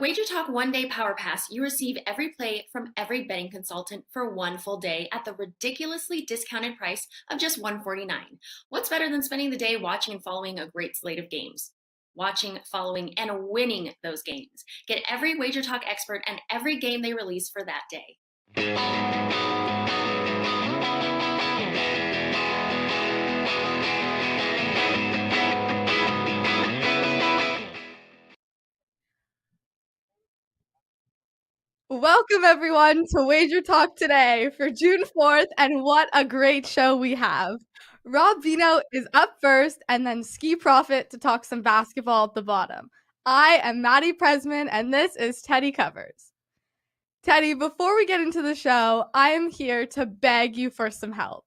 WagerTalk one-day power pass, you receive every play from every betting consultant for one full day at the ridiculously discounted price of just $149. What's better than spending the day watching and following a great slate of games? Watching, following, and winning those games. Get every WagerTalk expert and every game they release for that day. Welcome everyone to WagerTalk Today for June 4th, and what a great show we have. Rob Veno is up first, and then Skee Profit to talk some basketball at the bottom. I am Maddie Presman, and this is Teddy Covers. Teddy, before we get into the show, I am here to beg you for some help.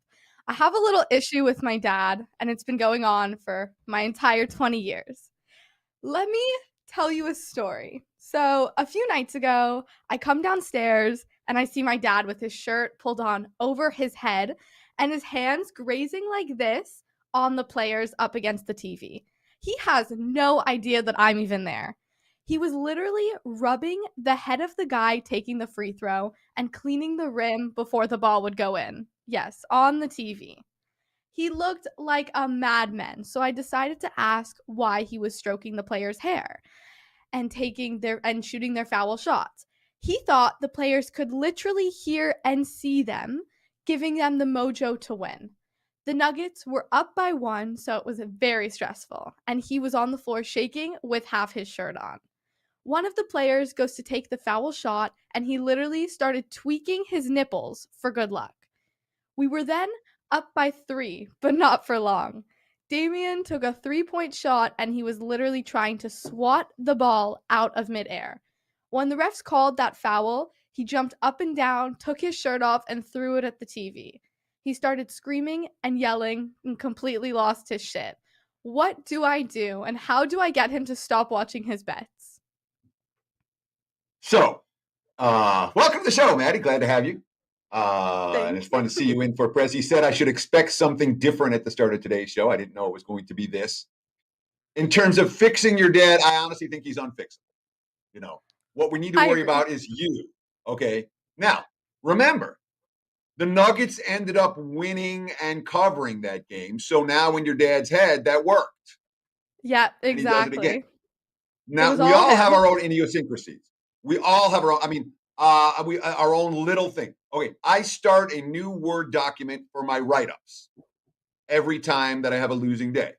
I have a little issue with my dad, and it's been going on for my entire 20 years. Let me tell you a story. So a few nights ago, I come downstairs and I see my dad with his shirt pulled on over his head and his hands grazing like this on the players up against the TV. He has no idea that I'm even there. He was literally rubbing the head of the guy taking the free throw and cleaning the rim before the ball would go in. Yes, on the TV. He looked like a madman, so I decided to ask why he was stroking the players' hair and shooting their foul shots. He thought the players could literally hear and see them, giving them the mojo to win. The Nuggets were up by 1, so it was very stressful, and he was on the floor shaking with half his shirt on. One of the players goes to take the foul shot, and he literally started tweaking his nipples for good luck. We were then up by 3, but not for long. Damian took a 3-point shot and he was literally trying to swat the ball out of midair. When the refs called that foul, he jumped up and down, took his shirt off, and threw it at the TV. He started screaming and yelling and completely lost his shit. What do I do, and how do I get him to stop watching his bets? So, welcome to the show, Maddie. Glad to have you. And it's fun to see you in for Prez. He said I should expect something different at the start of today's show. I didn't know it was going to be this. In terms of fixing your dad, I honestly think he's unfixable. You know, what we need to worry about is you. Okay. Now, remember, the Nuggets ended up winning and covering that game. So now in your dad's head, that worked. Yeah, exactly. And he does it again. Now, we all have our own idiosyncrasies. We all have our own, our own little thing. Okay, I start a new Word document for my write-ups every time that I have a losing day.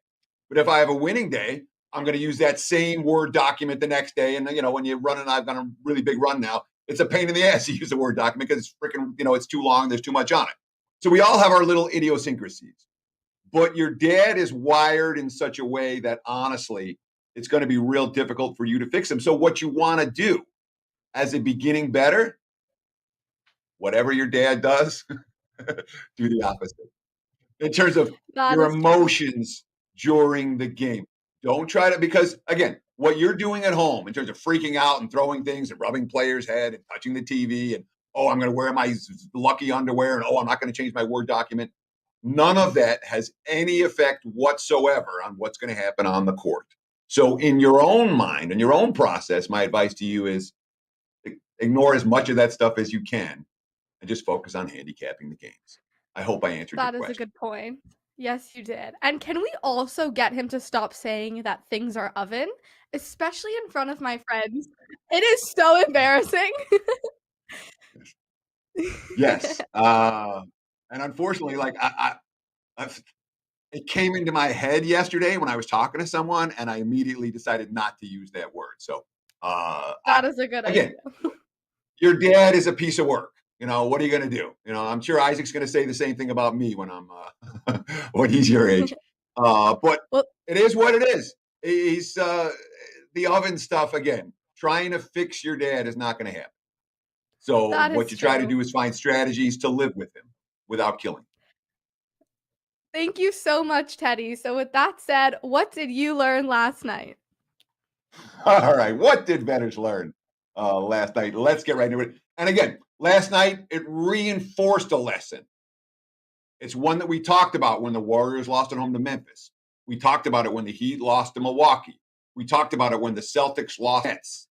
But if I have a winning day, I'm going to use that same Word document the next day. And, when you run, and I've got a really big run now, it's a pain in the ass to use a Word document because it's freaking, it's too long. There's too much on it. So we all have our little idiosyncrasies. But your dad is wired in such a way that, honestly, it's going to be real difficult for you to fix him. So what you want to do as a beginning bettor, whatever your dad does, do the opposite. In terms of your emotions during the game. Don't try to, because again, what you're doing at home in terms of freaking out and throwing things and rubbing players' head and touching the TV and, I'm going to wear my lucky underwear and, I'm not going to change my Word document. None of that has any effect whatsoever on what's going to happen on the court. So in your own mind and your own process, my advice to you is ignore as much of that stuff as you can and just focus on handicapping the games. I hope I answered your question. That is a good point. Yes, you did. And can we also get him to stop saying that things are oven, especially in front of my friends? It is so embarrassing. Yes. And unfortunately, it came into my head yesterday when I was talking to someone, and I immediately decided not to use that word. So that is a good idea. Your dad is a piece of work. What are you going to do? I'm sure Isaac's going to say the same thing about me when I'm when he's your age. But it is what it is. He's the oven stuff again. Trying to fix your dad is not going to happen. So what you try to do is find strategies to live with him without killing. Thank you so much, Teddy. So with that said, what did you learn last night? All right. What did Bettors learn last night? Let's get right into it. And again, last night, it reinforced a lesson. It's one that we talked about when the Warriors lost at home to Memphis. We talked about it when the Heat lost to Milwaukee. We talked about it when the Celtics lost.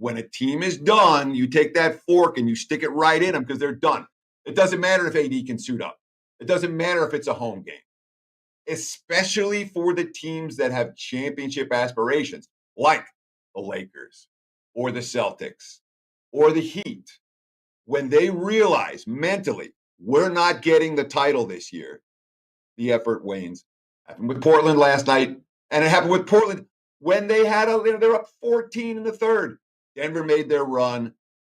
when a team is done, you take that fork and you stick it right in them because they're done. It doesn't matter if AD can suit up. It doesn't matter if it's a home game, especially for the teams that have championship aspirations, like the Lakers or the Celtics or the Heat. When they realize mentally, we're not getting the title this year, the effort wanes. Happened with Portland last night, and it happened with Portland when they're up 14 in the third. Denver made their run,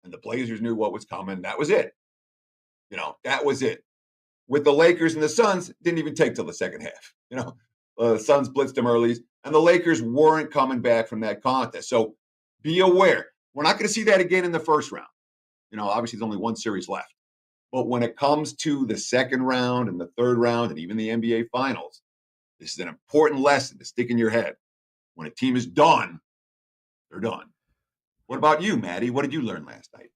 and the Blazers knew what was coming. That was it. That was it. With the Lakers and the Suns, it didn't even take till the second half. The Suns blitzed them early, and the Lakers weren't coming back from that contest. So be aware. We're not going to see that again in the first round. Obviously there's only one series left. But when it comes to the second round and the third round and even the NBA Finals, this is an important lesson to stick in your head. When a team is done, they're done. What about you, Maddie? What did you learn last night?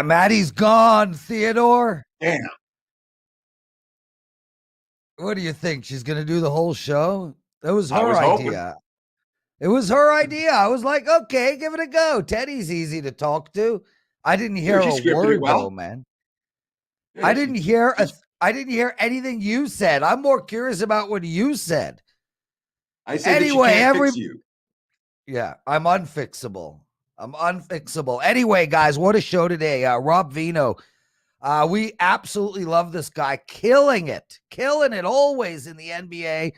Maddie's gone, Theodore. Damn. What do you think? She's going to do the whole show? That was I her was idea. hoping. It was her idea. I was like, okay, give it a go. Teddy's easy to talk to. I didn't hear she a scripted word it well. though, man. Yeah, I didn't hear anything you said. I'm more curious about what you said. I said Anyway, that she can't fix you. Yeah, I'm unfixable. Anyway, guys, what a show today. Rob Veno. We absolutely love this guy. Killing it always in the NBA.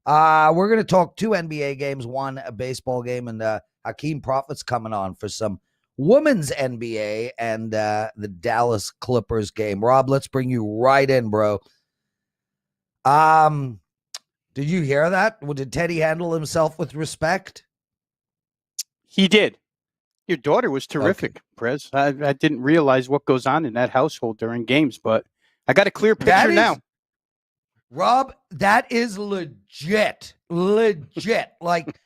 We're going to talk 2 NBA games, 1 a baseball game, and Hakeem Profit's coming on for some women's NBA and the Dallas Clippers game. Rob, let's bring you right in, bro. Did you hear that? Did Teddy handle himself with respect? He did. Your daughter was terrific, Okay. Prez. I didn't realize what goes on in that household during games, but I got a clear picture now. Rob, that is legit. Like,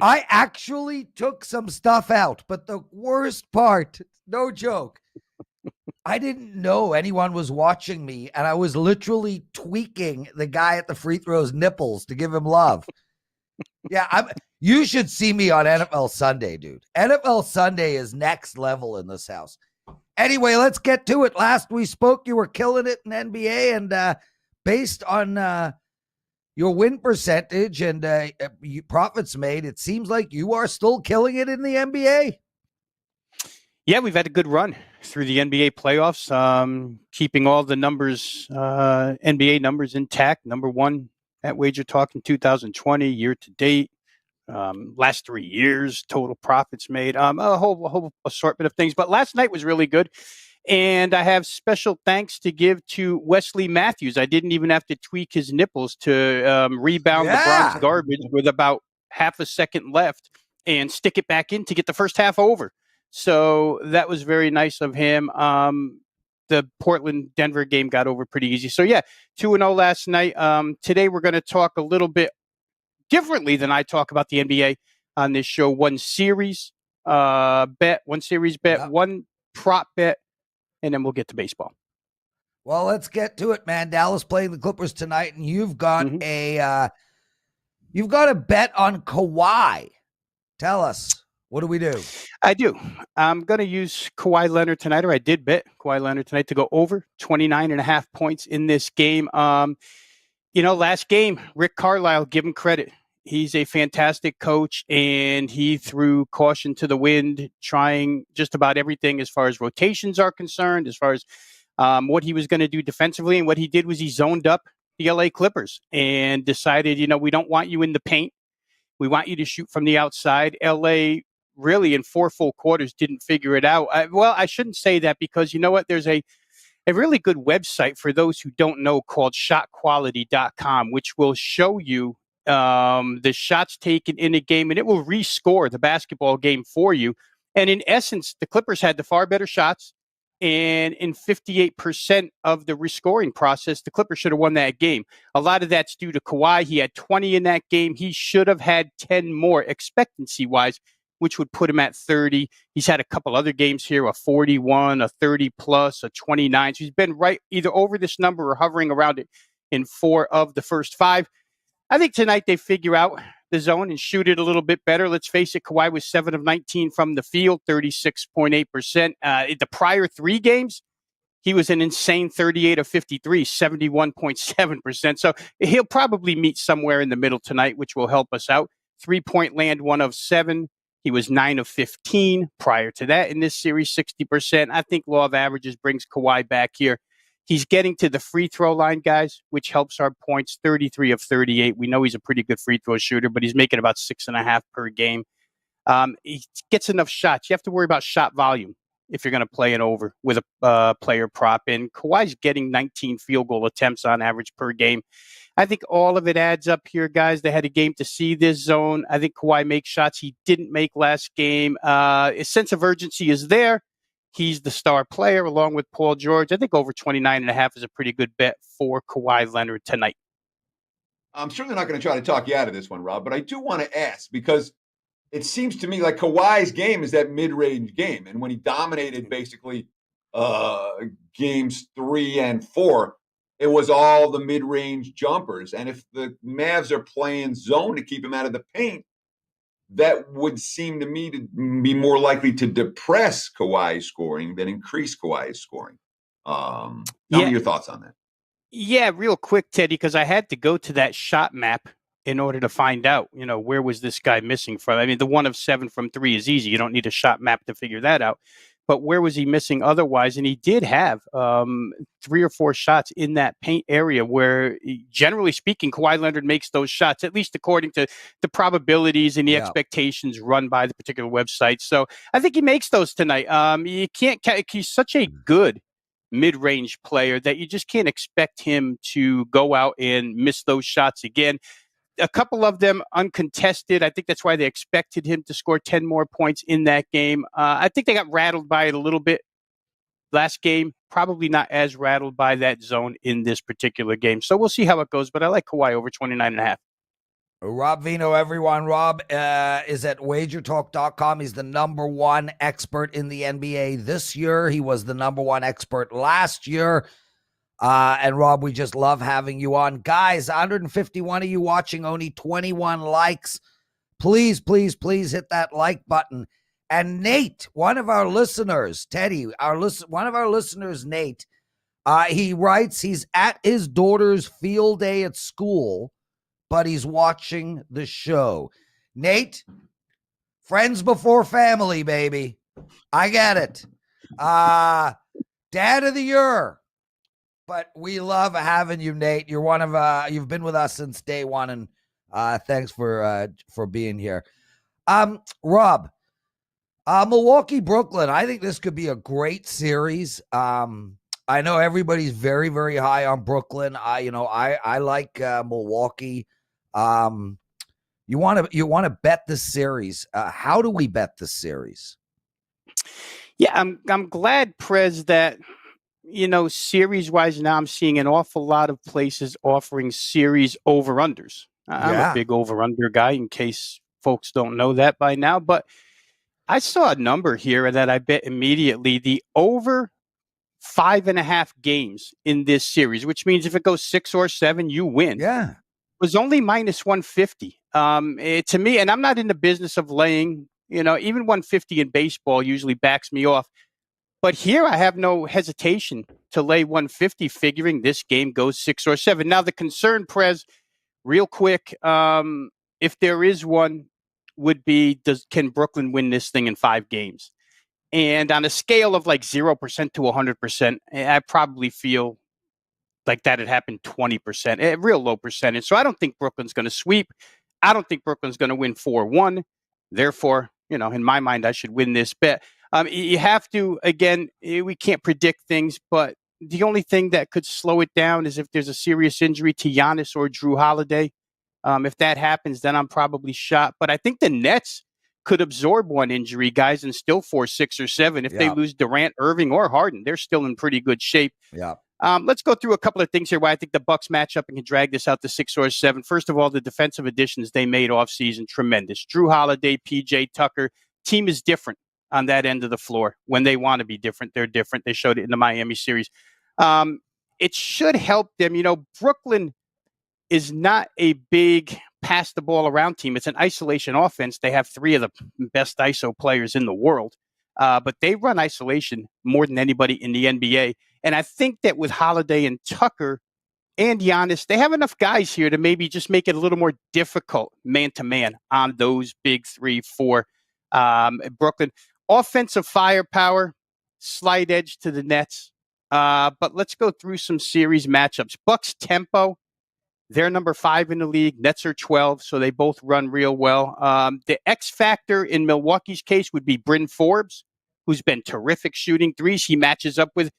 I actually took some stuff out, but the worst part, no joke, I didn't know anyone was watching me, and I was literally tweaking the guy at the free throws nipples to give him love. Yeah, you should see me on NFL Sunday, dude. NFL Sunday is next level in this house. Anyway, let's get to it. Last we spoke, you were killing it in NBA, and based on your win percentage and profits made, it seems like you are still killing it in the NBA. Yeah, we've had a good run through the NBA playoffs, keeping all the numbers, NBA numbers intact. Number 1 at WagerTalk in 2020, year to date. Last 3 years, total profits made, a whole assortment of things. But last night was really good. And I have special thanks to give to Wesley Matthews. I didn't even have to tweak his nipples to rebound LeBron's garbage with about half a second left and stick it back in to get the first half over. So that was very nice of him. The Portland-Denver game got over pretty easy. So, yeah, 2-0 last night. Today we're going to talk a little bit differently than I talk about the NBA on this show. One series bet, 1 prop bet, and then we'll get to baseball. Well, let's get to it, man. Dallas playing the Clippers tonight, and you've got a bet on Kawhi. Tell us, what do we do? I do. I'm going to use Kawhi Leonard tonight, or I did bet Kawhi Leonard tonight to go over 29.5 points in this game. Last game, Rick Carlisle, give him credit. He's a fantastic coach, and he threw caution to the wind, trying just about everything as far as rotations are concerned, as far as what he was going to do defensively. And what he did was he zoned up the LA Clippers and decided, we don't want you in the paint. We want you to shoot from the outside. LA really in 4 full quarters didn't figure it out. I shouldn't say that, because you know what? There's a really good website for those who don't know called shotquality.com, which will show you the shots taken in a game, and it will rescore the basketball game for you. And in essence, the Clippers had the far better shots, and in 58% of the rescoring process, the Clippers should have won that game. A lot of that's due to Kawhi. He had 20 in that game. He should have had 10 more expectancy-wise, which would put him at 30. He's had a couple other games here, a 41, a 30-plus, a 29. So he's been right either over this number or hovering around it in 4 of the first 5. I think tonight they figure out the zone and shoot it a little bit better. Let's face it, Kawhi was 7 of 19 from the field, 36.8%. The prior 3 games, he was an insane 38 of 53, 71.7%. So he'll probably meet somewhere in the middle tonight, which will help us out. 3-point land, 1 of 7. He was 9 of 15 prior to that in this series, 60%. I think law of averages brings Kawhi back here. He's getting to the free throw line, guys, which helps our points, 33 of 38. We know he's a pretty good free throw shooter, but he's making about 6.5 per game. He gets enough shots. You have to worry about shot volume if you're going to play it over with a player prop. And Kawhi's getting 19 field goal attempts on average per game. I think all of it adds up here, guys. They had a game to see this zone. I think Kawhi makes shots he didn't make last game. His sense of urgency is there. He's the star player along with Paul George. I think over 29.5 is a pretty good bet for Kawhi Leonard tonight. I'm certainly not going to try to talk you out of this one, Rob, but I do want to ask because it seems to me like Kawhi's game is that mid-range game. And when he dominated basically games 3 and 4, it was all the mid-range jumpers. And if the Mavs are playing zone to keep him out of the paint, that would seem to me to be more likely to depress Kawhi's scoring than increase Kawhi's scoring. Tell me your thoughts on that. Yeah, real quick, Teddy, because I had to go to that shot map in order to find out, where was this guy missing from? I mean, the 1 of 7 from 3 is easy. You don't need a shot map to figure that out. But where was he missing otherwise? And he did have 3 or 4 shots in that paint area where, generally speaking, Kawhi Leonard makes those shots, at least according to the probabilities and the expectations run by the particular website. So I think he makes those tonight. You can't. He's such a good mid-range player that you just can't expect him to go out and miss those shots again. A couple of them uncontested. I think that's why they expected him to score 10 more points in that game. I think they got rattled by it a little bit last game. Probably not as rattled by that zone in this particular game. So we'll see how it goes, but I like Kawhi over 29.5. Rob Veno, everyone. Rob is at WagerTalk.com. He's the #1 expert in the NBA this year. He was the #1 expert last year. And Rob, we just love having you on. Guys, 151 of you watching, only 21 likes. Please, please, please hit that like button. And Nate, one of our listeners, Teddy, one of our listeners, Nate, he writes he's at his daughter's field day at school, but he's watching the show. Nate, friends before family, baby. I get it. Dad of the year. But we love having you, Nate. You're one of you've been with us since day one, and thanks for being here. Rob, Milwaukee, Brooklyn. I think this could be a great series. I know everybody's very, very high on Brooklyn. I like Milwaukee. You want to bet this series? How do we bet this series? Yeah, I'm glad, Prez, that. Series-wise now I'm seeing an awful lot of places offering series over-unders. I'm a big over-under guy in case folks don't know that by now. But I saw a number here that I bet immediately. The over 5.5 games in this series, which means if it goes 6 or 7, you win. Yeah. Was only minus 150. To me, and I'm not in the business of laying, even 150 in baseball usually backs me off. But here I have no hesitation to lay 150, figuring this game goes 6 or 7. Now, the concern, Prez, real quick, if there is one, would be, can Brooklyn win this thing in 5 games? And on a scale of like 0% to 100%, I probably feel like that had happened 20%, a real low percentage. So I don't think Brooklyn's going to sweep. I don't think Brooklyn's going to win 4-1. Therefore, in my mind, I should win this bet. You have to, again, we can't predict things, but the only thing that could slow it down is if there's a serious injury to Giannis or Drew Holiday. If that happens, then I'm probably shot. But I think the Nets could absorb one injury, guys, and still force 6 or 7. If they lose Durant, Irving, or Harden, they're still in pretty good shape. Yeah. Let's go through a couple of things here why I think the Bucks match up and can drag this out to 6 or 7. First of all, the defensive additions they made offseason, tremendous. Drew Holiday, PJ Tucker, team is different on that end of the floor. When they want to be different, they're different. They showed it in the Miami series. It should help them. Brooklyn is not a big pass the ball around team. It's an isolation offense. They have 3 of the best ISO players in the world, but they run isolation more than anybody in the NBA. And I think that with Holiday and Tucker and Giannis, they have enough guys here to maybe just make it a little more difficult man-to-man on those big 3 for Brooklyn. Offensive firepower, slight edge to the Nets. But let's go through some series matchups. Bucks tempo, they're number 5 in the league. Nets are 12, so they both run real well. The X factor in Milwaukee's case would be Bryn Forbes, who's been terrific shooting threes. He matches up with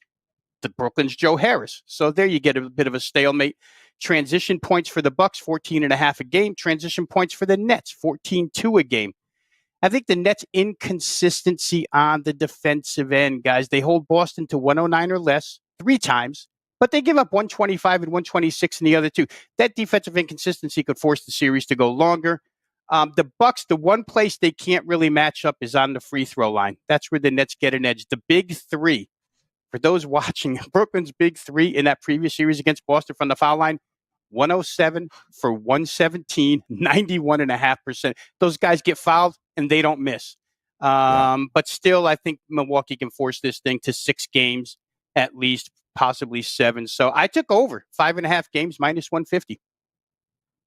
the Brooklyn's Joe Harris. So there you get a bit of a stalemate. Transition points for the Bucks, 14.5 a game. Transition points for the Nets, 14.2 a game. I think the Nets' inconsistency on the defensive end, guys, they hold Boston to 109 or less 3 times, but they give up 125 and 126 in the other 2. That defensive inconsistency could force the series to go longer. The Bucks, the one place they can't really match up is on the free throw line. That's where the Nets get an edge. The big 3, for those watching, Brooklyn's big 3 in that previous series against Boston from the foul line, 107 for 117, 91.5%. Those guys get fouled and they don't miss. But still, I think Milwaukee can force this thing to 6 games, at least, possibly 7. So I took over 5.5 games, minus 150.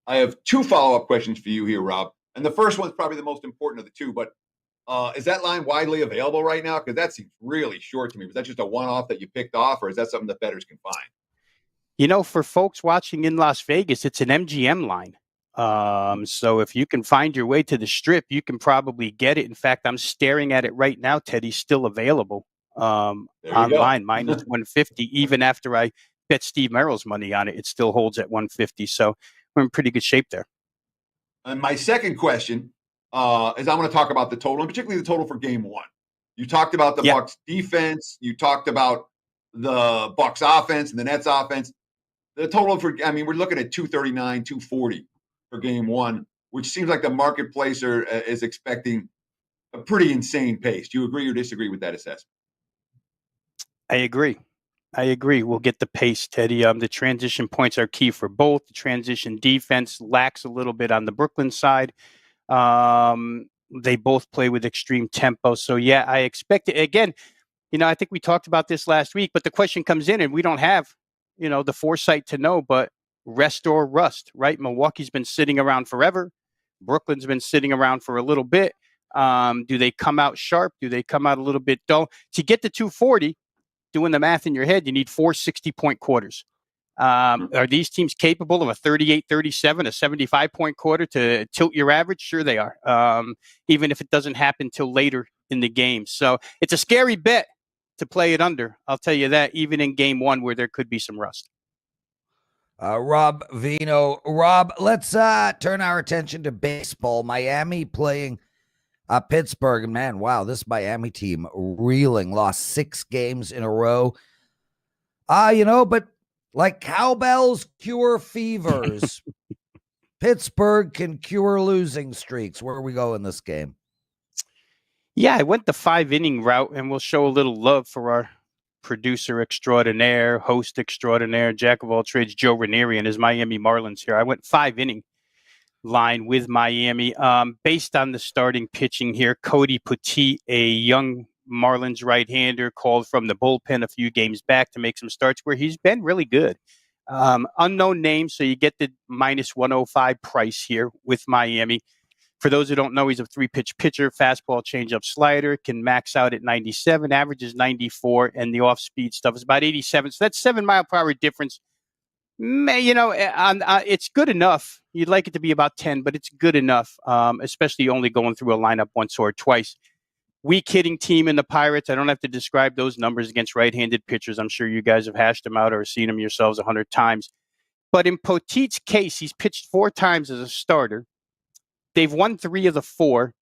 I have 2 follow-up questions for you here, Rob. And the first one's probably the most important of the 2, but is that line widely available right now? Because that seems really short to me. Was that just a one-off that you picked off, or is that something that bettors can find? You know, for folks watching in Las Vegas, it's an MGM line. So if you can find your way to the strip, you can probably get it. In fact, I'm staring at it right now, Teddy, still available online, minus 150. Even after I bet Steve Merrill's money on it, it still holds at 150. So we're in pretty good shape there. And my second question is I want to talk about the total, and particularly the total for game 1. You talked about the Bucks defense. You talked about the Bucks offense and the Nets offense. The total we're looking at 239, 240 for game 1, which seems like the marketplace is expecting a pretty insane pace. Do you agree or disagree with that assessment? I agree. We'll get the pace, Teddy. The transition points are key for both. The transition defense lacks a little bit on the Brooklyn side. They both play with extreme tempo. So, yeah, I expect it. Again, I think we talked about this last week, but the question comes in, and we don't have the foresight to know, but rest or rust, right? Milwaukee's been sitting around forever. Brooklyn's been sitting around for a little bit. Do they come out sharp? Do they come out a little bit dull? To get to 240, doing the math in your head, you need 4 60-point quarters. Are these teams capable of a 38-37, a 75-point quarter to tilt your average? Sure they are, even if it doesn't happen till later in the game. So it's a scary bet to play it under. I'll tell you that, even in game 1 where there could be some rust. Rob, Veno. Rob, let's turn our attention to baseball. Miami playing Pittsburgh. And man, wow, this Miami team reeling, lost 6 games in a row. But like cowbells cure fevers, Pittsburgh can cure losing streaks. Where are we going this game? Yeah, I went the 5-inning route, and we'll show a little love for our producer extraordinaire, host extraordinaire, jack of all trades, Joe Ranieri and his Miami Marlins here. I went 5-inning line with Miami. Based on the starting pitching here, Cody Petit, a young Marlins right-hander, called from the bullpen a few games back to make some starts where he's been really good. Unknown name, so you get the minus 105 price here with Miami. For those who don't know, he's a 3-pitch pitcher, fastball, changeup, slider, can max out at 97, averages 94, and the off-speed stuff is about 87. So that's 7-mile-per-hour difference. It's good enough. You'd like it to be about 10, but it's good enough, especially only going through a lineup once or twice. Weak hitting team in the Pirates. I don't have to describe those numbers against right-handed pitchers. I'm sure you guys have hashed them out or seen them yourselves 100 times. But in Potit's case, he's pitched 4 times as a starter. They've won 3 of the 4.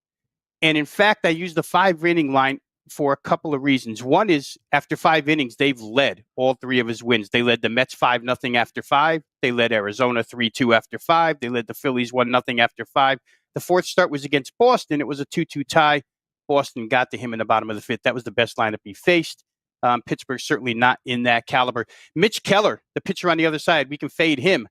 And in fact, I used the 5-inning line for a couple of reasons. One is after 5 innings, they've led all 3 of his wins. They led the Mets 5-0 after 5. They led Arizona 3-2 after 5. They led the Phillies 1-0 after 5. The 4th start was against Boston. It was a 2-2 tie. Boston got to him in the bottom of the 5th. That was the best lineup he faced. Pittsburgh certainly not in that caliber. Mitch Keller, the pitcher on the other side, we can fade him.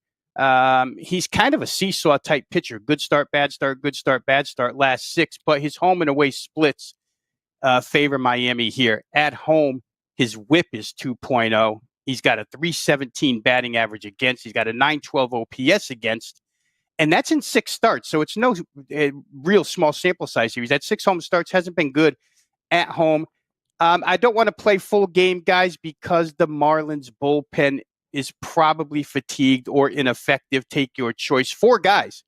He's kind of a seesaw type pitcher. Good start, bad start, good start, bad start, last 6. But his home and away splits favor Miami here. At home, his whip is 2.0. He's got a 317 batting average against. He's got a 912 OPS against. And that's in 6 starts. So it's no real small sample size here. He's had 6 home starts, hasn't been good at home. I don't want to play full game, guys, because the Marlins bullpen is probably fatigued or ineffective. Take your choice. 4 guys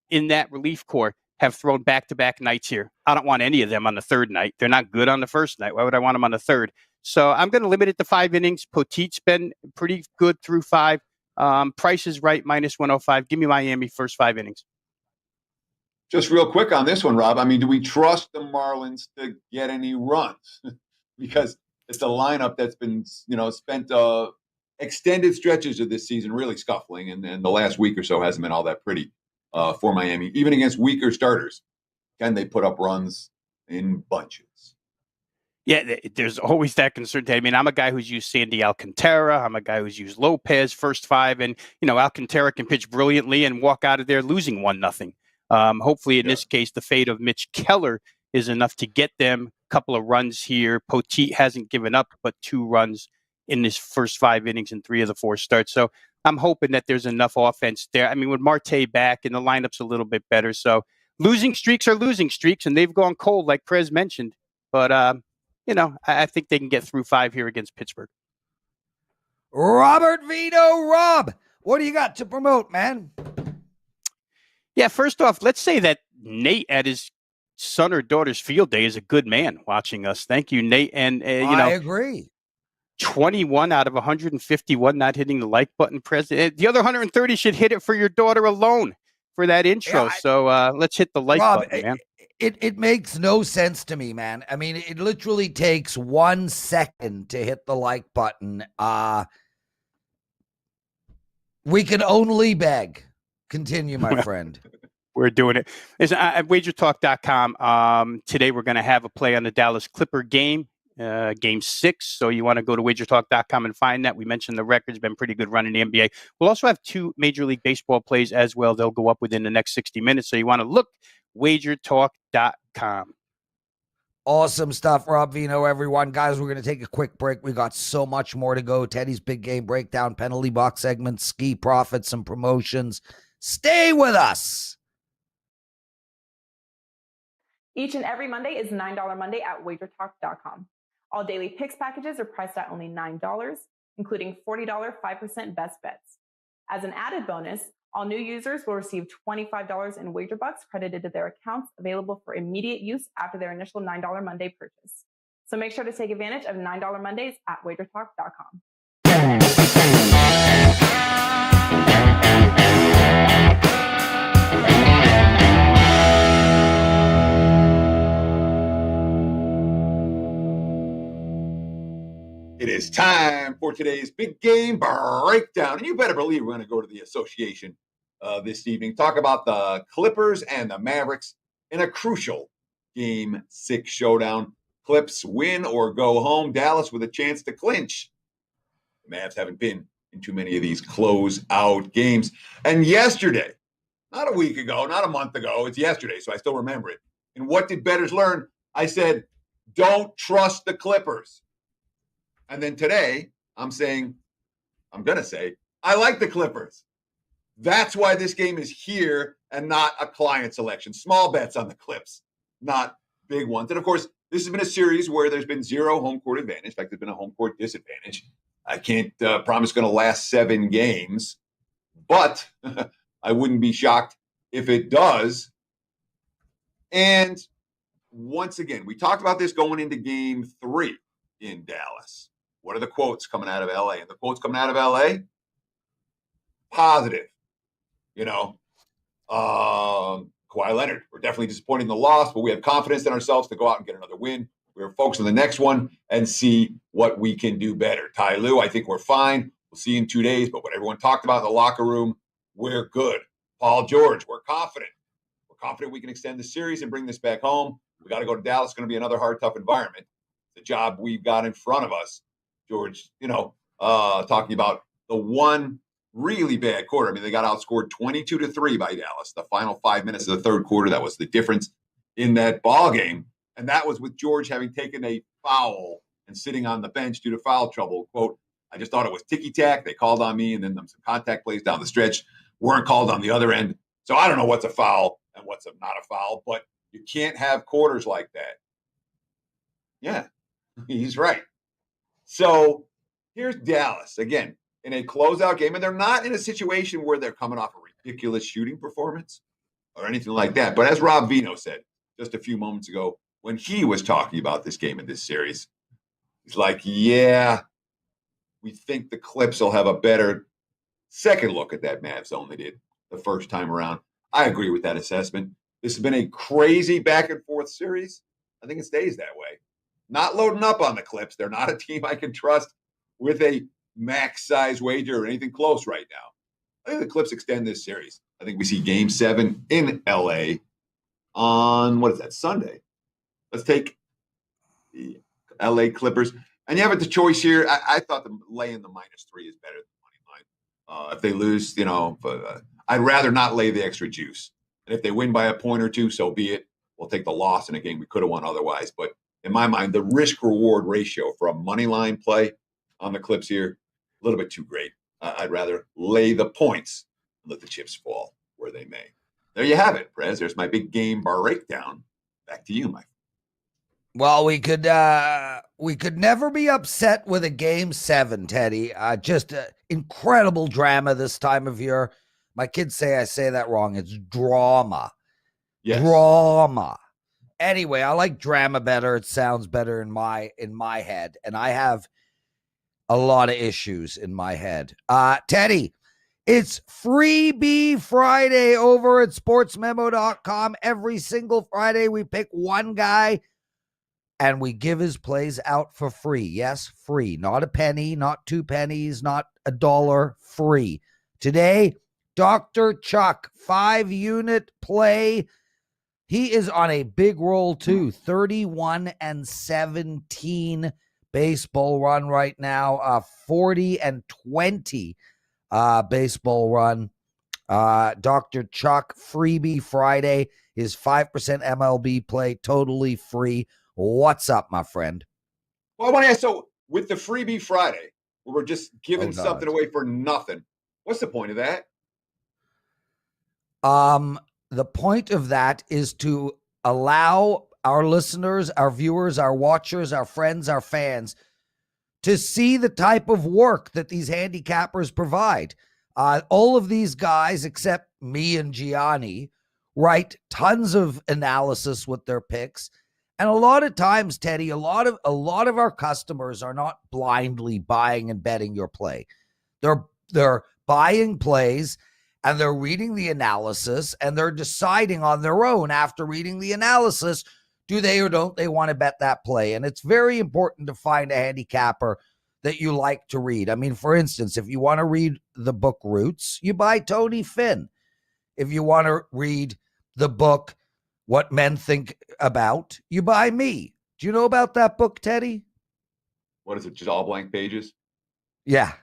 in that relief corps have thrown back-to-back nights here. I don't want any of them on the 3rd night. They're not good on the 1st night. Why would I want them on the 3rd? So I'm going to limit it to 5 innings. Poteet's been pretty good through 5. Price is right, -105. Give me Miami first 5 innings. Just real quick on this one, Rob. I mean, do we trust the Marlins to get any runs? Because it's a lineup that's been, spent extended stretches of this season really scuffling, and the last week or so hasn't been all that pretty for Miami. Even against weaker starters, can they put up runs in bunches? Yeah, there's always that concern. I mean, I'm a guy who's used Sandy Alcantara. I'm a guy who's used Lopez first 5, and Alcantara can pitch brilliantly and walk out of there losing 1-0. Hopefully, in this case, the fate of Mitch Keller is enough to get them a couple of runs here. Poteet hasn't given up but 2 runs in his first 5 innings in 3 of the 4 starts. So I'm hoping that there's enough offense there. I mean, with Marte back and the lineup's a little bit better. So losing streaks are losing streaks, and they've gone cold, like Prez mentioned. But I think they can get through 5 here against Pittsburgh. Robert Veno, Rob, what do you got to promote, man? Yeah, first off, let's say that Nate at his son or daughter's field day is a good man watching us. Thank you, Nate. And, I agree. 21 out of 151 not hitting the like button. The other 130 should hit it for your daughter alone for that intro. So let's hit the like button, man. It makes no sense to me, man. I mean, it literally takes 1 second to hit the like button. We can only beg. Continue, my friend. We're doing it. At WagerTalk.com. Today we're going to have a play on the Dallas Clipper game, game 6. So you want to go to WagerTalk.com and find that. We mentioned the record's been pretty good run in the NBA. We'll also have 2 Major League Baseball plays as well. They'll go up within the next 60 minutes. So you want to look WagerTalk.com. Awesome stuff, Rob Veno, everyone. Guys, we're going to take a quick break. We got so much more to go. Teddy's Big Game Breakdown, Penalty Box segment, Skee Profit, some promotions. Stay with us. Each and every Monday is $9 Monday at WagerTalk.com. All daily picks packages are priced at only $9, including $40 5% best bets. As an added bonus, all new users will receive $25 in wager bucks credited to their accounts, available for immediate use after their initial $9 Monday purchase. So make sure to take advantage of $9 Mondays at WagerTalk.com. It is time for today's Big Game Breakdown. And you better believe we're going to go to the association this evening. Talk about the Clippers and the Mavericks in a crucial Game 6 showdown. Clips win or go home. Dallas with a chance to clinch. The Mavs haven't been in too many of these close-out games. And yesterday, not a week ago, not a month ago, it's yesterday, so I still remember it. And what did bettors learn? I said, don't trust the Clippers. And then today, I'm going to say, I like the Clippers. That's why this game is here and not a client selection. Small bets on the Clips, not big ones. And of course, this has been a series where there's been 0 home court advantage. In fact, there's been a home court disadvantage. I can't promise it's going to last 7 games, but I wouldn't be shocked if it does. And once again, we talked about this going into Game 3 in Dallas. What are the quotes coming out of LA? And the quotes coming out of LA? Positive. Kawhi Leonard, we're definitely disappointed in the loss, but we have confidence in ourselves to go out and get another win. We're focused on the next one and see what we can do better. Ty Lue, I think we're fine. We'll see you in 2 days, but what everyone talked about in the locker room, we're good. Paul George, we're confident. We're confident we can extend the series and bring this back home. We got to go to Dallas. It's going to be another hard, tough environment. The job we've got in front of us. George, talking about the one really bad quarter. I mean, they got outscored 22-3 by Dallas. The final 5 minutes of the third quarter, that was the difference in that ball game. And that was with George having taken a foul and sitting on the bench due to foul trouble. Quote, I just thought it was ticky-tack. They called on me, and then some contact plays down the stretch weren't called on the other end. So I don't know what's a foul and what's not a foul, but you can't have quarters like that. Yeah, he's right. So here's Dallas, again, in a closeout game, and they're not in a situation where they're coming off a ridiculous shooting performance or anything like that. But as Rob Veno said just a few moments ago, when he was talking about this game in this series, he's like, yeah, we think the Clips will have a better second look at that Mavs zone they did the first time around. I agree with that assessment. This has been a crazy back and forth series. I think it stays that way. Not loading up on the Clips. They're not a team I can trust with a max size wager or anything close right now. I think the Clips extend this series. I think we see Game 7 in LA on, what is that, Sunday? Let's take the LA Clippers. And you have the choice here. I thought laying the -3 is better than money line. If they lose, I'd rather not lay the extra juice. And if they win by a point or two, so be it. We'll take the loss in a game we could have won otherwise. But in my mind, the risk-reward ratio for a money line play on the Clips here, a little bit too great. I'd rather lay the points and let the chips fall where they may. There you have it, Prez. There's my big game breakdown. Back to you, Mike. Well, we could never be upset with a Game 7, Teddy. Just incredible drama this time of year. My kids say I say that wrong. It's drama. Yes. Drama. Anyway, I like drama better. It sounds better in my head, and I have a lot of issues in my head. Teddy, it's Freebie Friday over at sportsmemo.com. Every single Friday, we pick one guy and we give his plays out for free. Yes, free. Not a penny, not 2 pennies, not $1. Free. Today, Dr. Chuck, 5-unit play. He is on a big roll too. 31-17 baseball run right now. 40-20 baseball run. Dr. Chuck, Freebie Friday. His 5% MLB play, totally free. What's up, my friend? Well, I want to ask, so with the Freebie Friday, where we're just giving something away for nothing, what's the point of that? The point of that is to allow our listeners, our viewers, our watchers, our friends, our fans to see the type of work that these handicappers provide. All of these guys, except me and Gianni, write tons of analysis with their picks. And a lot of times, Teddy, a lot of our customers are not blindly buying and betting your play. They're buying plays and they're reading the analysis and they're deciding on their own after reading the analysis, do they or don't they want to bet that play? And it's very important to find a handicapper that you like to read. I mean, for instance, if you want to read the book Roots, you buy Tony Finn. If you want to read the book What Men Think About, you buy me. Do you know about that book, Teddy? What is it, just all blank pages? Yeah.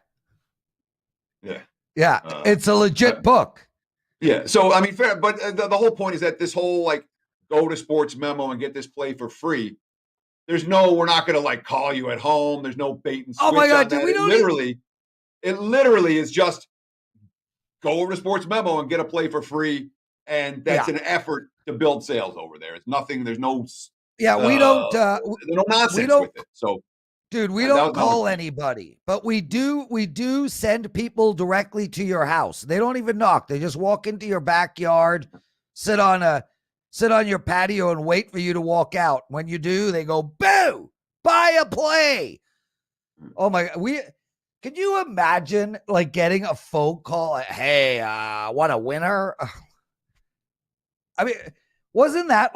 Yeah. Yeah, it's a legit book. Yeah, so, I mean, fair, but the whole point is that this whole, go to Sports Memo and get this play for free, we're not going to, call you at home. There's no bait and switch. Oh, my God, dude, it literally is just go over to Sports Memo and get a play for free, and that's an effort to build sales over there. It's nothing, there's no... Yeah, we don't... there's no nonsense with it, so... Dude, we don't call anybody, but we do send people directly to your house. They don't even knock. They just walk into your backyard, sit on your patio and wait for you to walk out. When you do, they go, boo, buy a play. Oh my God. Can you imagine getting a phone call? Hey, want a winner? I mean, wasn't that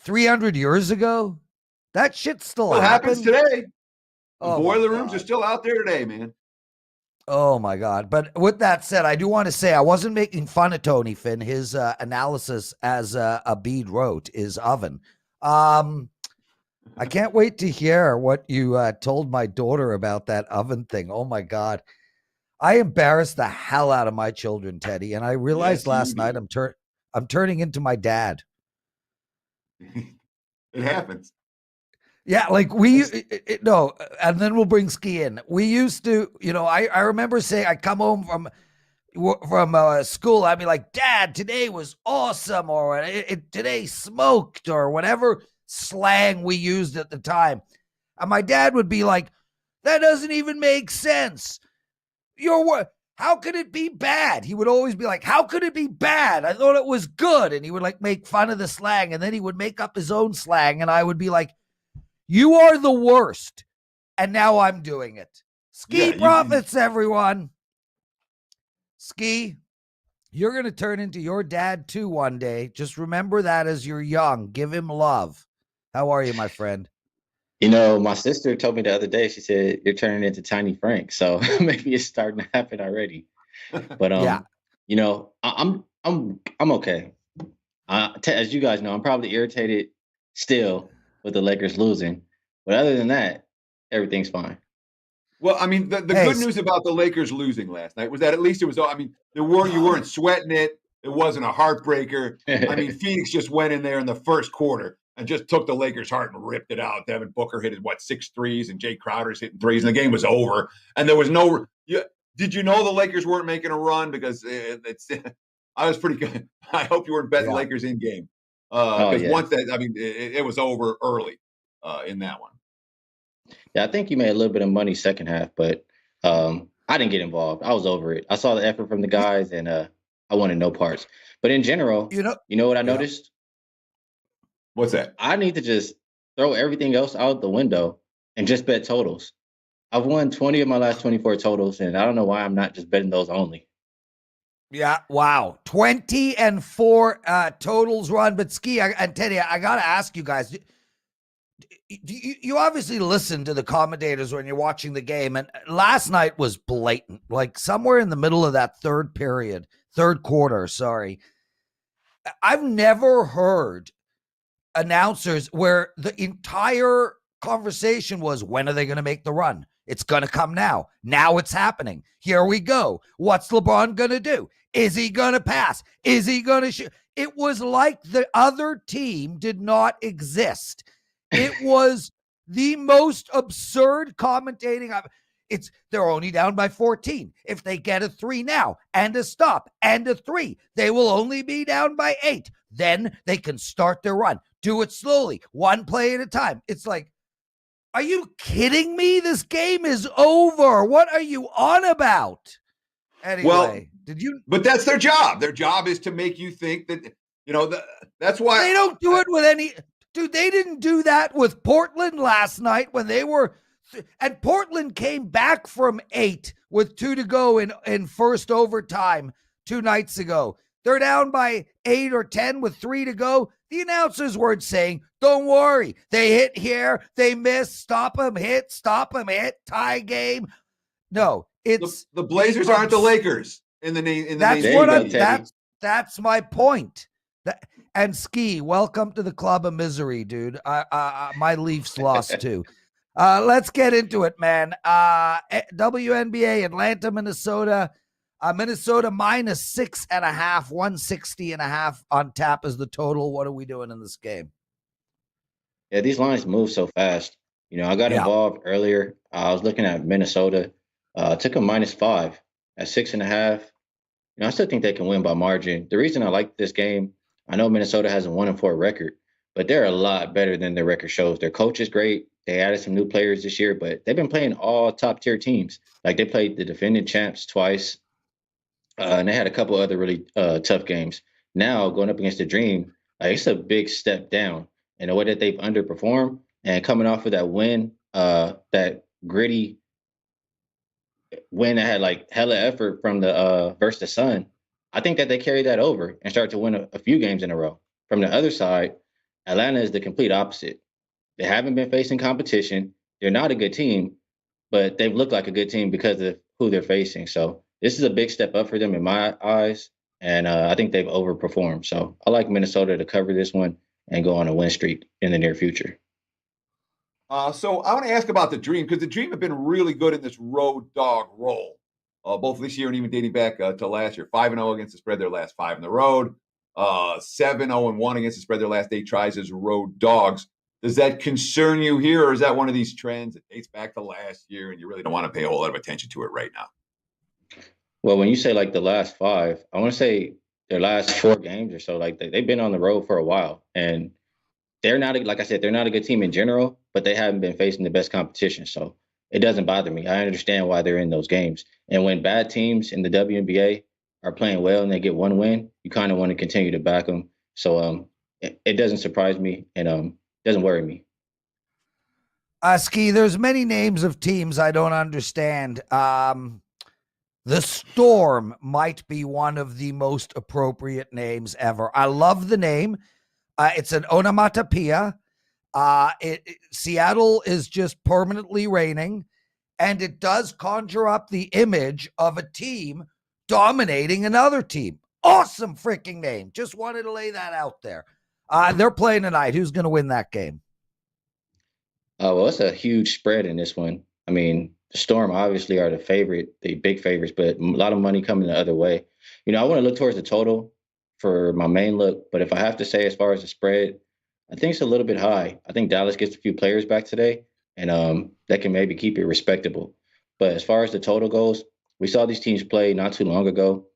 300 years ago? That shit still happens today. The boiler my rooms are still out there today, man. Oh, my God. But with that said, I do want to say I wasn't making fun of Tony Finn. His analysis, as Abid wrote, is oven. I can't wait to hear what you told my daughter about that oven thing. Oh, my God. I embarrassed the hell out of my children, Teddy, and I realized last night I'm turning into my dad. It happens. Yeah, like no, and then we'll bring Skee in. We used to, I remember saying I come home from school, I'd be like, Dad, today was awesome, or today smoked, or whatever slang we used at the time. And my dad would be like, that doesn't even make sense. How could it be bad? He would always be like, how could it be bad? I thought it was good. And he would like make fun of the slang, and then he would make up his own slang, and I would be like, you are the worst. And now I'm doing it. Skee Profits, everyone. Skee, you're going to turn into your dad too one day. Just remember that as you're young. Give him love. How are you, my friend? My sister told me the other day, she said, you're turning into Tiny Frank. So maybe it's starting to happen already. But, I'm okay. As you guys know, I'm probably irritated still with the Lakers losing. But other than that, everything's fine. Well, I mean, the good news about the Lakers losing last night was that at least it was, you weren't sweating it. It wasn't a heartbreaker. I mean, Phoenix just went in there in the first quarter and just took the Lakers' heart and ripped it out. Devin Booker hit 6 threes, and Jay Crowder's hitting threes, and the game was over. And there was no. Did you know the Lakers weren't making a run? Because I was pretty good. I hope you weren't betting the Lakers in game. Because once that, it was over early in that one. Yeah, I think you made a little bit of money second half, but I didn't get involved. I was over it. I saw the effort from the guys, and I wanted no parts. But in general, you know what I noticed? What's that? I need to just throw everything else out the window and just bet totals. I've won 20 of my last 24 totals, and I don't know why I'm not just betting those only. Yeah, wow. 20 and 4 totals run. But Skee and Teddy, I got to ask you guys, you obviously listen to the commentators when you're watching the game, and last night was blatant, like somewhere in the middle of that third quarter, sorry. I've never heard announcers where the entire conversation was, when are they going to make the run? It's going to come now. Now it's happening. Here we go. What's LeBron going to do? Is he going to pass? Is he going to shoot? It was like the other team did not exist. It was the most absurd commentating. They're only down by 14. If they get a 3 now and a stop and a 3, they will only be down by 8. Then they can start their run. Do it slowly, one play at a time. It's like, are you kidding me? This game is over. What are you on about? Anyway, but that's their job. Their job is to make you think that, that's why they don't do it with any. Dude, they didn't do that with Portland last night when they were, and Portland came back from 8 with 2 to go in first overtime 2 nights ago. They're down by 8 or 10 with 3 to go. The announcers weren't saying, don't worry, they hit here, they miss, stop them, hit, tie game. No, it's the Blazers aren't the Lakers in the name. That's my point. And Skee, welcome to the club of misery, dude. My Leafs lost too. Let's get into it, man. WNBA, Atlanta, Minnesota. Minnesota minus 6.5, 160.5 on tap is the total. What are we doing in this game? Yeah, these lines move so fast. I got involved earlier. I was looking at Minnesota. Took a -5 at 6.5. I still think they can win by margin. The reason I like this game, I know Minnesota has a 1-4 record, but they're a lot better than their record shows. Their coach is great. They added some new players this year, but they've been playing all top-tier teams. Like, they played the defending champs twice, and they had a couple other really tough games. Now, going up against the Dream, it's a big step down in the way that they've underperformed. And coming off of that win, that gritty win that had hella effort from the versus the Sun, I think that they carry that over and start to win a few games in a row. From the other side, Atlanta is the complete opposite. They haven't been facing competition. They're not a good team, but they've looked like a good team because of who they're facing. So this is a big step up for them in my eyes, and I think they've overperformed. So I like Minnesota to cover this one and go on a win streak in the near future. So I want to ask about the Dream, because the Dream have been really good in this road dog role. both this year and even dating back to last year. 5-0 against the spread their last 5 on the road. 7-0-1 against the spread their last 8 tries as road dogs. Does that concern you here, or is that one of these trends that dates back to last year and you really don't want to pay a whole lot of attention to it right now? Well, when you say like the last 5, I want to say their last 4 games or so, like they've been on the road for a while, and they're not, like I said, they're not a good team in general, but they haven't been facing the best competition. So it doesn't bother me. I understand why they're in those games. And when bad teams in the WNBA are playing well and they get one win, you kind of want to continue to back them. So it doesn't surprise me, and doesn't worry me. Skee, there's many names of teams I don't understand. The Storm might be one of the most appropriate names ever. I love the name. It's an onomatopoeia. Seattle is just permanently raining, and it does conjure up the image of a team dominating another team. Awesome freaking name. Just wanted to lay that out there. They're playing tonight. Who's going to win that game? Well, it's a huge spread in this one. I mean, the Storm obviously are the big favorites, but a lot of money coming the other way. I want to look towards the total for my main look, but if I have to say as far as the spread, I think it's a little bit high. I think Dallas gets a few players back today, and that can maybe keep it respectable. But as far as the total goes, we saw these teams play not too long ago.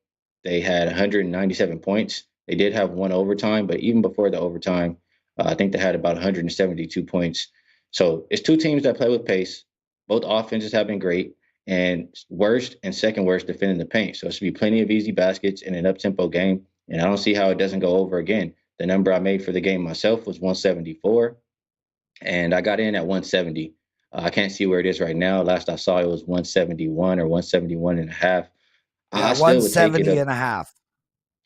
They had 197 points. They did have one overtime, but even before the overtime, I think they had about 172 points. So it's 2 teams that play with pace. Both offenses have been great, and worst and second worst defending the paint. So it should be plenty of easy baskets in an up-tempo game, and I don't see how it doesn't go over again. The number I made for the game myself was 174, and I got in at 170. I can't see where it is right now. Last I saw, it was 171 or 171 and a half. Yeah, 170 and a half.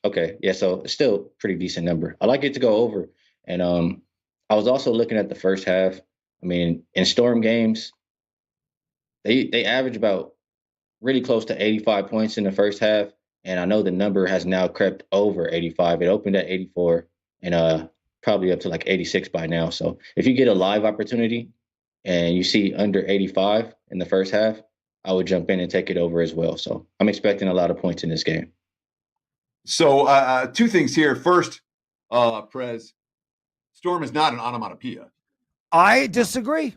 Okay. Yeah. So it's still a pretty decent number. I like it to go over. And I was also looking at the first half. I mean, in Storm games, they average about really close to 85 points in the first half. And I know the number has now crept over 85. It opened at 84 and probably up to like 86 by now. So if you get a live opportunity and you see under 85 in the first half, I would jump in and take it over as well. So I'm expecting a lot of points in this game. So 2 things here. First, Prez, Storm is not an onomatopoeia. I disagree.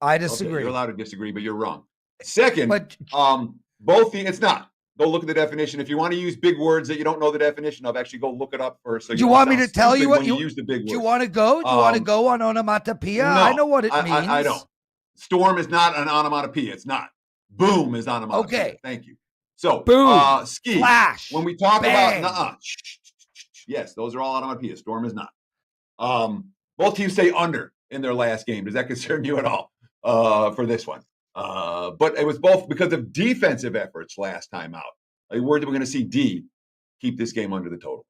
Okay, you're allowed to disagree, but you're wrong. Second, but it's not. Go look at the definition. If you want to use big words that you don't know the definition of, actually go look it up first. So do you want me to tell you what you use the big words? Do you want to go? Do you want to go on onomatopoeia? No, I know what it means. I don't. Storm is not an onomatopoeia. It's not. Boom is onomatopoeia. Okay. Thank you. So, boom, Skee. flash. When we talk bang. about, yes, those are all onomatopoeias. Storm is not. Both teams say under in their last game. Does that concern you at all for this one? But it was both because of defensive efforts last time out. Are you worried that we're going to see D keep this game under the total?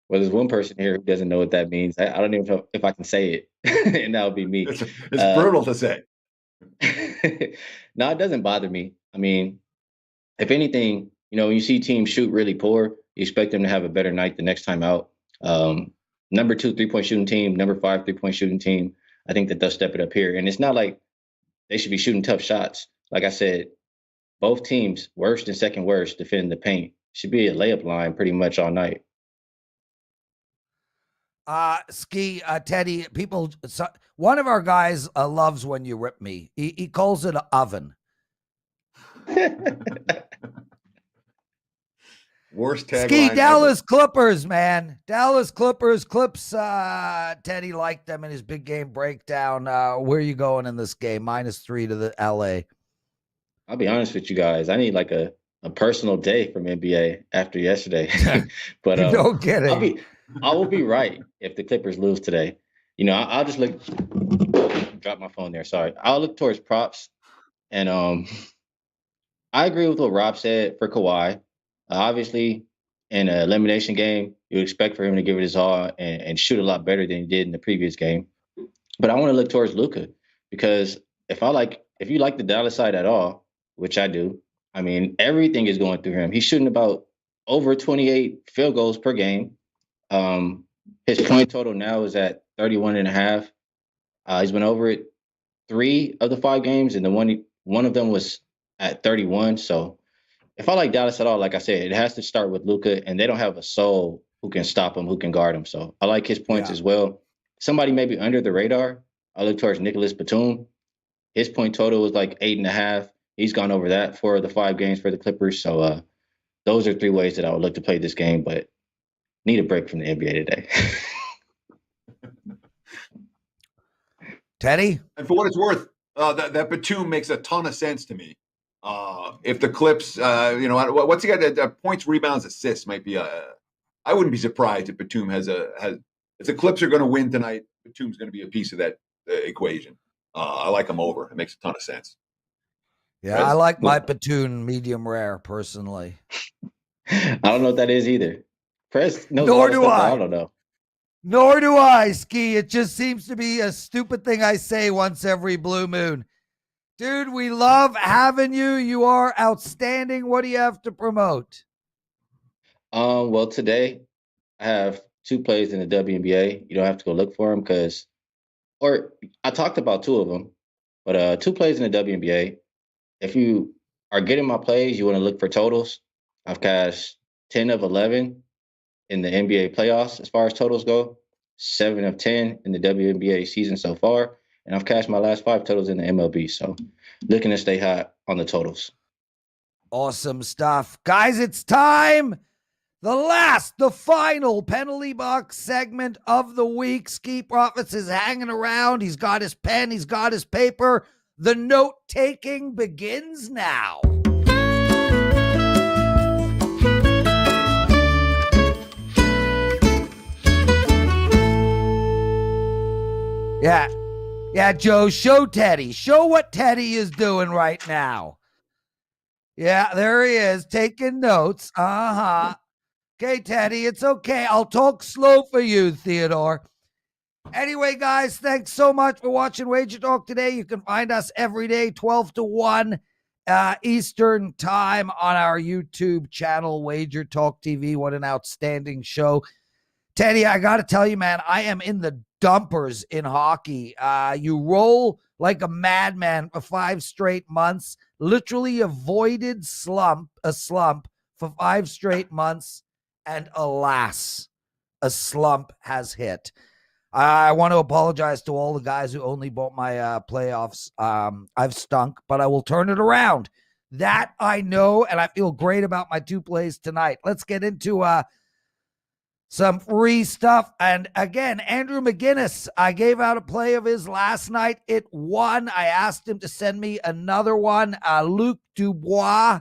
Well, there's one person here who doesn't know what that means. I don't even know if I can say it, and that would be me. It's brutal to say. No, it doesn't bother me. I mean, if anything, when you see teams shoot really poor, you expect them to have a better night the next time out. Number 2 3-point shooting team, number 5 3-point shooting team. I think that they'll step it up here. And it's not like they should be shooting tough shots. Like I said, both teams, worst and second worst, defending the paint. Should be a layup line pretty much all night. Skee, Teddy, one of our guys loves when you rip me. He calls it an oven. Worst tagline. Skee, Dallas ever. Clippers, man. Dallas Clippers. Clips, Teddy liked them in his big game breakdown. Where are you going in this game? -3 to the LA. I'll be honest with you guys. I need like a personal day from NBA after yesterday. But no kidding. I will be right if the Clippers lose today. I'll just look. Drop my phone there. Sorry. I'll look towards props, and I agree with what Rob said for Kawhi. Obviously, in an elimination game, you expect for him to give it his all and shoot a lot better than he did in the previous game. But I want to look towards Luka because if you like the Dallas side at all, which I do, I mean, everything is going through him. He's shooting about over 28 field goals per game. His point total now is at 31 and a half. He's been over it 3 of the 5 games, and one of them was at 31. So if I like Dallas at all, like I said, it has to start with Luka, and they don't have a soul who can stop him, who can guard him. So I like his points as well. Somebody maybe under the radar, I look towards Nicholas Batum. His point total was like 8.5. He's gone over that for the 5 games for the Clippers. So those are 3 ways that I would look to play this game, but need a break from the NBA today. Teddy? And for what it's worth, that Batum makes a ton of sense to me. If the Clips, what's he got? Points, rebounds, assists might be I wouldn't be surprised if Batum if the Clips are going to win tonight, Batum's going to be a piece of that equation. I like him over. It makes a ton of sense. Yeah, I like my Batum medium rare personally. I don't know what that is either. Prez knows Nor do stuff, I. I don't know. Nor do I, Skee. It just seems to be a stupid thing I say once every blue moon. Dude, we love having you. You are outstanding. What do you have to promote? Well, today I have 2 plays in the WNBA. You don't have to go look for them or I talked about 2 of them, but 2 plays in the WNBA. If you are getting my plays, you want to look for totals. I've cashed 10 of 11 in the NBA playoffs as far as totals go, 7 of 10 in the WNBA season so far, and I've cashed my last 5 totals in the MLB. So looking to stay hot on the totals. Awesome stuff. Guys, it's time. The final penalty box segment of the week. Skee Profits is hanging around. He's got his pen. He's got his paper. The note-taking begins now. Yeah, Joe, show Teddy. Show what Teddy is doing right now. Yeah, there he is, taking notes. Okay, Teddy, it's okay. I'll talk slow for you, Theodore. Anyway, guys, thanks so much for watching WagerTalk today. You can find us every day, 12 to 1 Eastern time on our YouTube channel, WagerTalk TV. What an outstanding show. Teddy, I got to tell you, man, I am in the dumpers in hockey. You roll like a madman for 5 straight months, literally avoided a slump for 5 straight months, and alas, a slump has hit. I want to apologize to all the guys who only bought my playoffs. I've stunk, but I will turn it around. That I know, and I feel great about my 2 plays tonight. Let's get into some free stuff. And again, Andrew McGinnis, I gave out a play of his last night. It won. I asked him to send me another one. Luc Dubois,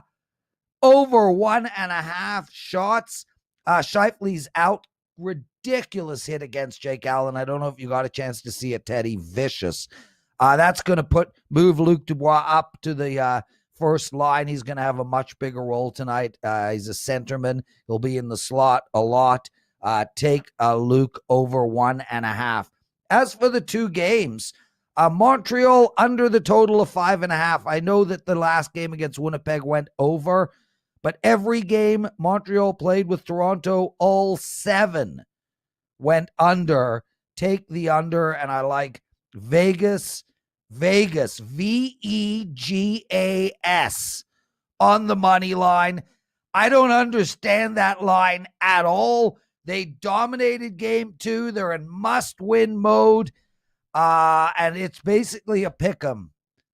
over 1.5 shots. Scheifele's out. Ridiculous hit against Jake Allen. I don't know if you got a chance to see it, Teddy. Vicious. That's going to move Luc Dubois up to the first line. He's going to have a much bigger role tonight. He's a centerman. He'll be in the slot a lot. Take Luke over 1.5. As for the 2 games, Montreal under the total of 5.5. I know that the last game against Winnipeg went over, but every game Montreal played with Toronto, all 7 went under. Take the under, and I like Vegas, Vegas, Vegas on the money line. I don't understand that line at all. They dominated game 2. They're in must-win mode, and it's basically a pick'em.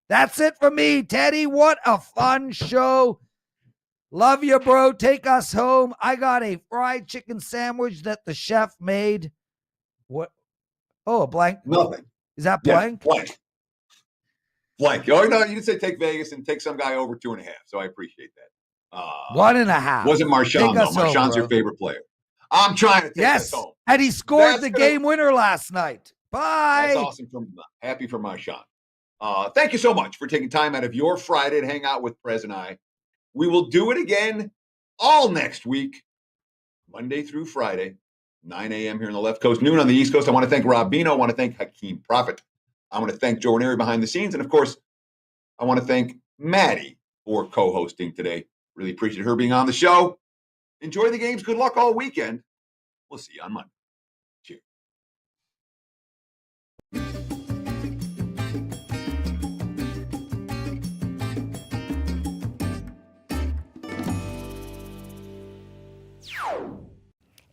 That's it for me, Teddy. What a fun show. Love you, bro. Take us home. I got a fried chicken sandwich that the chef made. What? Oh, a blank? Nothing. Is that blank? Yeah, blank. Oh, no, you didn't say take Vegas and take some guy over 2.5, so I appreciate that. 1.5. Wasn't Marchand, though. Marchand's your favorite player. I'm trying to take us home. And he scored the game winner last night. Bye. That's awesome. Happy for Marchand. Thank you so much for taking time out of your Friday to hang out with Prez and I. We will do it again all next week, Monday through Friday, 9 a.m. here on the left coast, noon on the East Coast. I want to thank Rob Veno. I want to thank Hakeem Profit. I want to thank Joe Ranieri behind the scenes. And, of course, I want to thank Maddie for co-hosting today. Really appreciate her being on the show. Enjoy the games. Good luck all weekend. We'll see you on Monday. Cheers.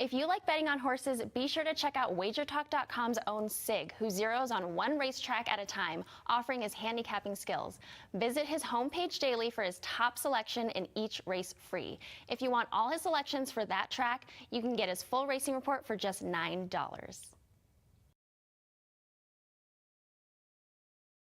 If you like betting on horses, be sure to check out WagerTalk.com's own Sig, who zeroes on one racetrack at a time, offering his handicapping skills. Visit his homepage daily for his top selection in each race free. If you want all his selections for that track, you can get his full racing report for just $9.